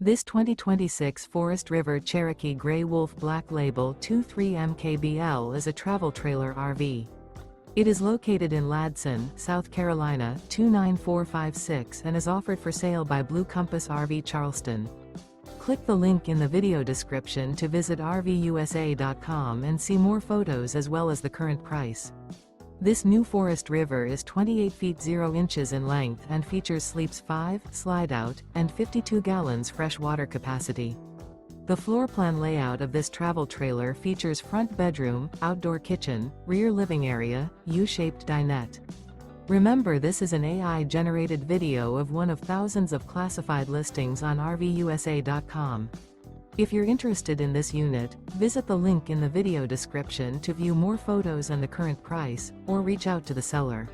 This 2026 Forest River Cherokee Grey Wolf Black Label 23 MKBL is a travel trailer RV. It is located in Ladson, South Carolina 29456 and is offered for sale by Blue Compass RV Charleston. Click the link in the video description to visit RVUSA.com and see more photos as well as the current price. This new Forest River is 28 feet 0 inches in length and features sleeps 5, slide-out, and 52 gallons fresh water capacity. The floor plan layout of this travel trailer features front bedroom, outdoor kitchen, rear living area, U-shaped dinette. Remember, this is an AI-generated video of one of thousands of classified listings on RVUSA.com. If you're interested in this unit, visit the link in the video description to view more photos and the current price, or reach out to the seller.